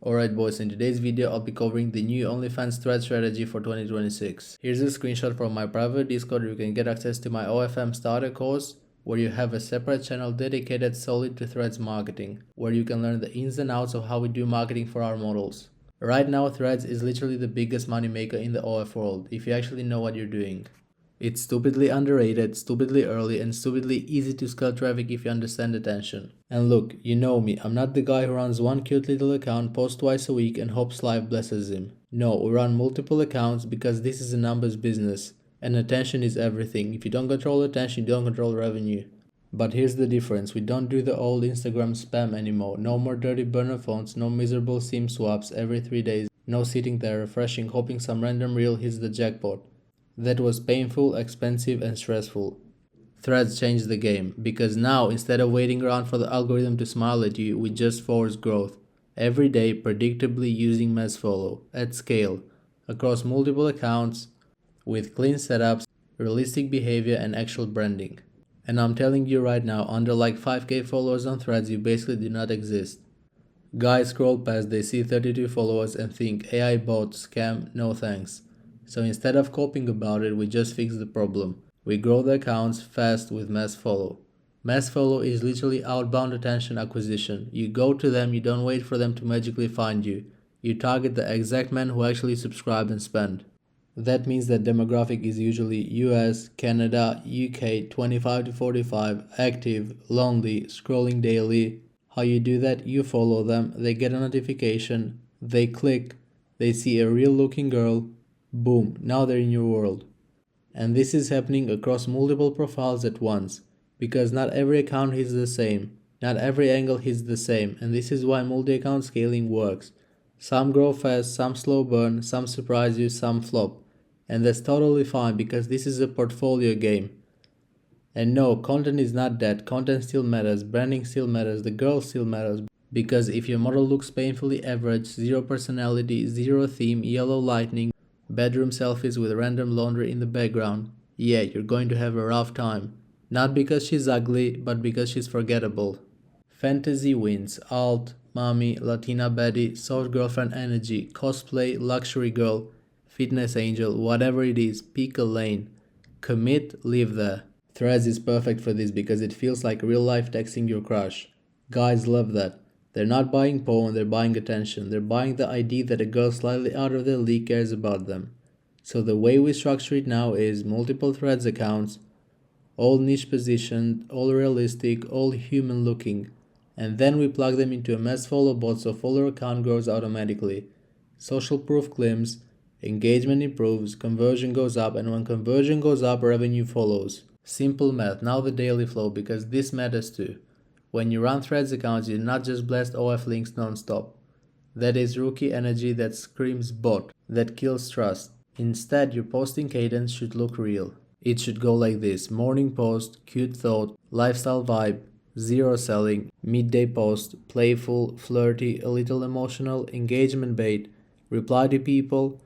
Alright boys, in today's video I'll be covering the new OnlyFans thread strategy for 2026. Here's a screenshot from my private Discord where you can get access to my OFM starter course, where you have a separate channel dedicated solely to threads marketing, where you can learn the ins and outs of how we do marketing for our models. Right now threads is literally the biggest money maker in the OF world, if you actually know what you're doing. It's stupidly underrated, stupidly early, and stupidly easy to scale traffic if you understand attention. And look, you know me, I'm not the guy who runs one cute little account, posts twice a week and hopes life blesses him. No, we run multiple accounts because this is a numbers business, and attention is everything. If you don't control attention, you don't control revenue. But here's the difference, we don't do the old Instagram spam anymore. No more dirty burner phones, no miserable SIM swaps every 3 days, no sitting there refreshing hoping some random reel hits the jackpot. That was painful, expensive, and stressful. Threads changed the game, because now instead of waiting around for the algorithm to smile at you, we just force growth. Every day, predictably using mass follow, at scale, across multiple accounts, with clean setups, realistic behavior, and actual branding. And I'm telling you right now, under like 5k followers on Threads, you basically do not exist. Guys scroll past, they see 32 followers and think AI bot, scam, no thanks. So instead of coping about it, we just fix the problem. We grow the accounts fast with mass follow. Mass follow is literally outbound attention acquisition. You go to them, you don't wait for them to magically find you. You target the exact men who actually subscribe and spend. That means that demographic is usually US, Canada, UK, 25 to 45, active, lonely, scrolling daily. How you do that? You follow them, they get a notification, they click, they see a real looking girl, boom, now they're in your world. And this is happening across multiple profiles at once, because not every account hits the same, not every angle hits the same, and this is why multi-account scaling works. Some grow fast, some slow burn, some surprise you, some flop. And that's totally fine because this is a portfolio game. And no, content is not dead, content still matters, branding still matters, the girl still matters. Because if your model looks painfully average, zero personality, zero theme, yellow lightning, bedroom selfies with random laundry in the background, yeah, you're going to have a rough time. Not because she's ugly, but because she's forgettable. Fantasy wins, alt, mommy, Latina baddie, soft girlfriend energy, cosplay, luxury girl, fitness angel, whatever it is, pick a lane. Commit, live there. Threads is perfect for this because it feels like real life texting your crush. Guys love that. They're not buying porn, they're buying attention. They're buying the idea that a girl slightly out of their league cares about them. So the way we structure it now is multiple threads accounts, all niche positioned, all realistic, all human looking. And then we plug them into a mass follow bot so follower count grows automatically. Social proof climbs, engagement improves, conversion goes up, and when conversion goes up, revenue follows. Simple math, now the daily flow, because this matters too. When you run threads accounts, you do not just blast OF links non-stop. That is rookie energy that screams bot, that kills trust. Instead, your posting cadence should look real. It should go like this: morning post, cute thought, lifestyle vibe, zero selling, midday post, playful, flirty, a little emotional, engagement bait, reply to people,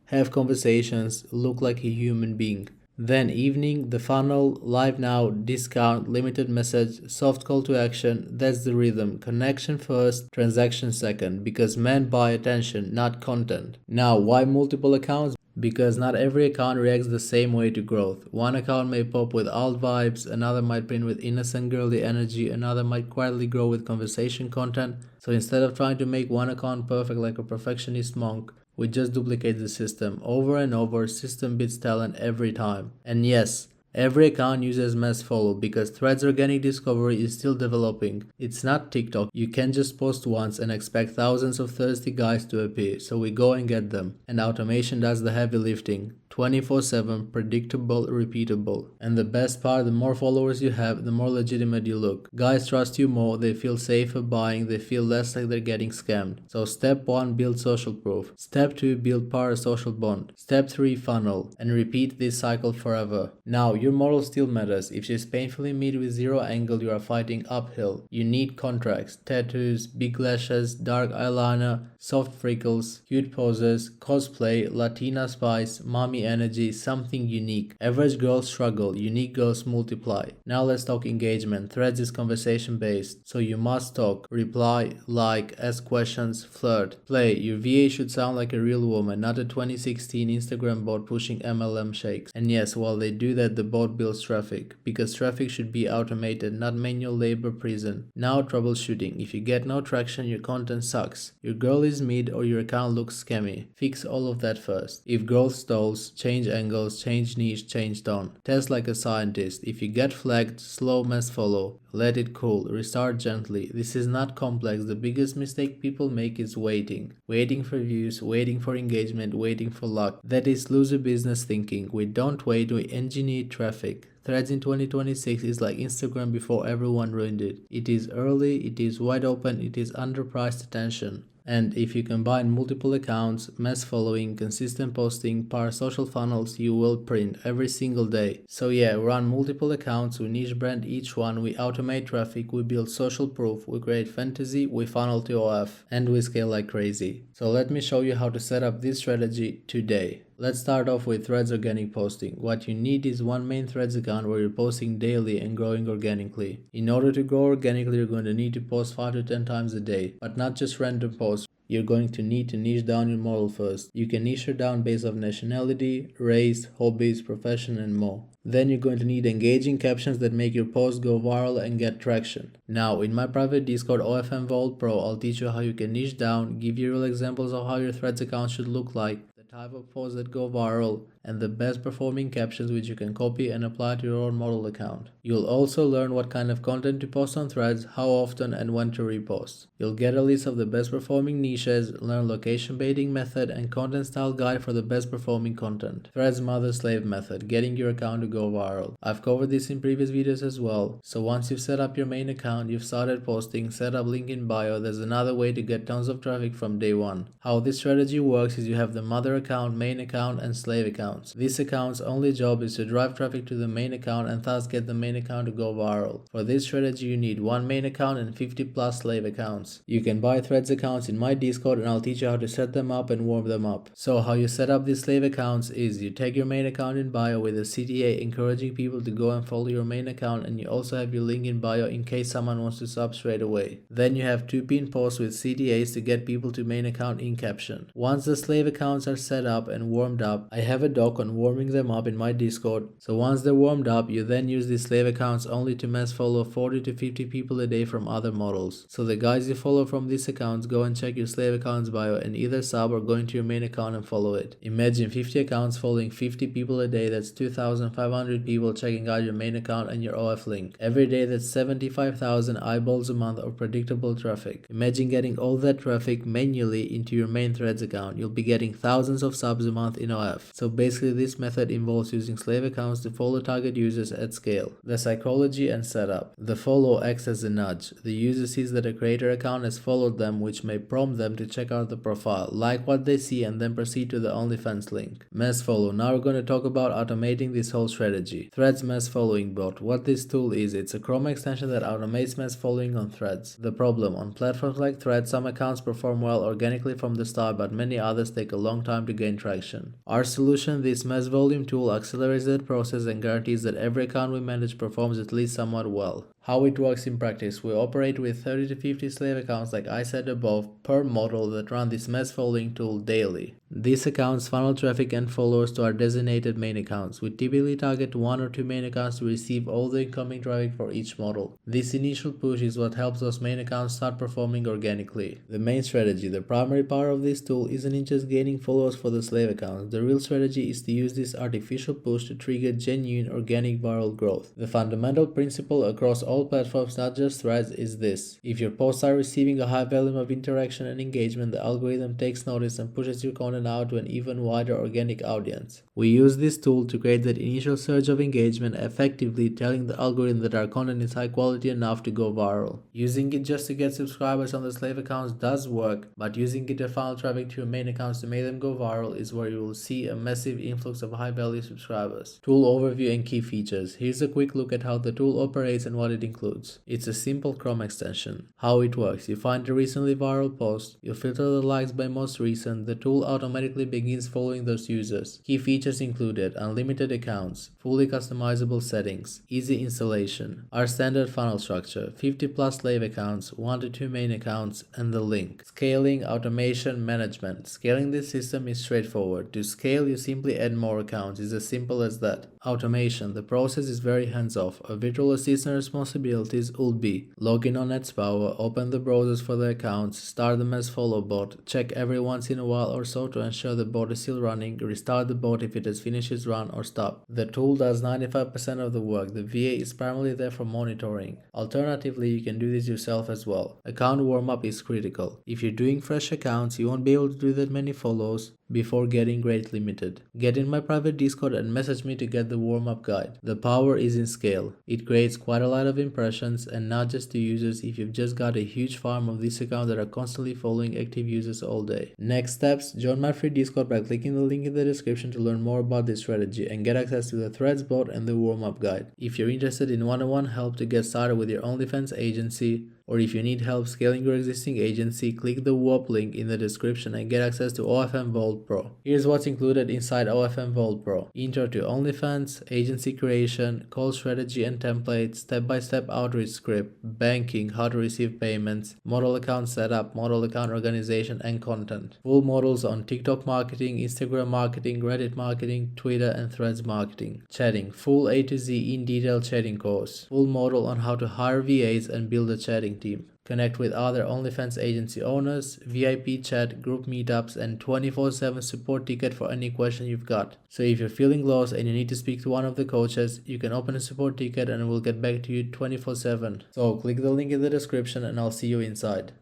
have conversations, look like a human being. Then evening, the funnel, live now, discount, limited message, soft call to action. That's the rhythm. Connection first, transaction second, because men buy attention, not content. Now, why multiple accounts? Because not every account reacts the same way to growth. One account may pop with alt vibes, another might print with innocent girly energy, another might quietly grow with conversation content. So instead of trying to make one account perfect like a perfectionist monk, we just duplicate the system over and over. System beats talent every time. And yes, every account uses mass follow because Threads organic discovery is still developing. It's not TikTok. You can't just post once and expect thousands of thirsty guys to appear. So we go and get them. And automation does the heavy lifting. 24/7, predictable, repeatable. And the best part, the more followers you have, the more legitimate you look. Guys trust you more, they feel safer buying, they feel less like they're getting scammed. So step 1, build social proof. Step 2, build parasocial bond. Step 3, funnel. And repeat this cycle forever. Now, your model still matters. If she's painfully mid with zero angle, you are fighting uphill. You need contracts, tattoos, big lashes, dark eyeliner, soft freckles, cute poses, cosplay, Latina spice, mommy funny energy, something unique. Average girls struggle, unique girls multiply. Now let's talk engagement. Threads is conversation based, so you must talk, reply, like, ask questions, flirt, play. Your VA should sound like a real woman, not a 2016 Instagram bot pushing MLM shakes. And yes, while they do that, the bot builds traffic, because traffic should be automated, not manual labor prison. Now troubleshooting. If you get no traction, your content sucks, your girl is mid, or your account looks scammy. Fix all of that first. If growth stalls, change angles, change niche, change tone. Test like a scientist. If you get flagged, slow mess follow. Let it cool. Restart gently. This is not complex. The biggest mistake people make is waiting. Waiting for views, waiting for engagement, waiting for luck. That is loser business thinking. We don't wait, we engineer traffic. Threads in 2026 is like Instagram before everyone ruined it. It is early, it is wide open, it is underpriced attention. And if you combine multiple accounts, mass following, consistent posting, power social funnels, you will print every single day. So yeah, run multiple accounts, we niche brand each one, we automate traffic, we build social proof, we create fantasy, we funnel to OF, and we scale like crazy. So let me show you how to set up this strategy today. Let's start off with Threads organic posting. What you need is one main Threads account where you're posting daily and growing organically. In order to grow organically, you're going to need to post 5 to 10 times a day, but not just random posts. You're going to need to niche down your model first. You can niche her down based on nationality, race, hobbies, profession, and more. Then you're going to need engaging captions that make your post go viral and get traction. Now, in my private Discord OFM Vault Pro, I'll teach you how you can niche down, give you real examples of how your Threads account should look like, type of posts that go viral, and the best performing captions which you can copy and apply to your own model account. You'll also learn what kind of content to post on Threads, how often, and when to repost. You'll get a list of the best performing niches, learn location baiting method, and content style guide for the best performing content. Threads mother-slave method, getting your account to go viral. I've covered this in previous videos as well. So once you've set up your main account, you've started posting, set up link in bio, there's another way to get tons of traffic from day one. How this strategy works is you have the mother account, main account, and slave account. This account's only job is to drive traffic to the main account and thus get the main account to go viral. For this strategy, you need one main account and 50 plus slave accounts. You can buy Threads accounts in my Discord and I'll teach you how to set them up and warm them up. So how you set up these slave accounts is you take your main account in bio with a CTA encouraging people to go and follow your main account, and you also have your link in bio in case someone wants to sub straight away. Then you have 2 pin posts with CTAs to get people to main account in caption. Once the slave accounts are set up and warmed up, I have a doc on warming them up in my Discord. So once they're warmed up, you then use these slave accounts only to mass follow 40 to 50 people a day from other models. So the guys you follow from these accounts, go and check your slave accounts bio and either sub or go into your main account and follow it. Imagine 50 accounts following 50 people a day, that's 2,500 people checking out your main account and your OF link. Every day that's 75,000 eyeballs a month of predictable traffic. Imagine getting all that traffic manually into your main Threads account. You'll be getting thousands of subs a month in OF. So basically this method involves using slave accounts to follow target users at scale. The psychology and setup. The follow acts as a nudge. The user sees that a creator account has followed them, which may prompt them to check out the profile, like what they see, and then proceed to the OnlyFans link. Mass follow. Now we're going to talk about automating this whole strategy. Threads mass following bot. What this tool is, it's a Chrome extension that automates mass following on Threads. The problem, on platforms like Threads, some accounts perform well organically from the start, but many others take a long time to gain traction. Our solution, this mass volume tool, accelerates that process and guarantees that every account we manage performs at least somewhat well. How it works in practice, we operate with 30 to 50 slave accounts like I said above per model that run this mass following tool daily. These accounts funnel traffic and followers to our designated main accounts. We typically target 1 or 2 main accounts to receive all the incoming traffic for each model. This initial push is what helps those main accounts start performing organically. The main strategy, the primary power of this tool isn't in just gaining followers for the slave accounts. The real strategy is to use this artificial push to trigger genuine organic viral growth. The fundamental principle across all platforms, not just Threads, is this. If your posts are receiving a high volume of interaction and engagement, the algorithm takes notice and pushes your content out to an even wider organic audience. We use this tool to create that initial surge of engagement, effectively telling the algorithm that our content is high quality enough to go viral. Using it just to get subscribers on the slave accounts does work, but using it to funnel traffic to your main accounts to make them go viral is where you will see a massive influx of high value subscribers. Tool overview and key features. Here's a quick look at how the tool operates and what it includes. It's a simple Chrome extension. How it works: you find a recently viral post, you filter the likes by most recent, the tool automatically begins following those users. Key features included: unlimited accounts, fully customizable settings, easy installation, our standard funnel structure, 50 plus slave accounts, 1 to 2 main accounts, and the link. Scaling, automation, management. Scaling this system is straightforward. To scale, you simply add more accounts. It's as simple as that. Automation. The process is very hands-off. A virtual assistant responsibilities would be: log in on NetsPower, open the browsers for the accounts, start them as follow bot, check every once in a while or so to ensure the bot is still running, restart the bot if it has finished its run, or stop. The tool does 95% of the work. The VA is primarily there for monitoring. Alternatively, you can do this yourself as well. Account warm-up is critical. If you're doing fresh accounts, you won't be able to do that many follows before getting rate limited. Get in my private Discord and message me to get the warm-up guide. The power is in scale. It creates quite a lot of impressions, and not just to users if you've just got a huge farm of these accounts that are constantly following active users all day. Next steps: join my free Discord by clicking the link in the description to learn more about this strategy and get access to the threads bot and the warm-up guide. If you're interested in one-on-one help to get started with your OnlyFans agency, or if you need help scaling your existing agency, click the WOP link in the description and get access to OFM Vault Pro. Here's what's included inside OFM Vault Pro: intro to OnlyFans, agency creation, call strategy and templates, step-by-step outreach script, banking, how to receive payments, model account setup, model account organization, and content. Full models on TikTok marketing, Instagram marketing, Reddit marketing, Twitter and Threads marketing. Chatting, full A to Z in detail chatting course. Full model on how to hire VAs and build a chatting team. Connect with other OnlyFans agency owners, VIP chat, group meetups, and 24/7 support ticket for any question you've got. So if you're feeling lost and you need to speak to one of the coaches, you can open a support ticket and we'll get back to you 24/7. So click the link in the description and I'll see you inside.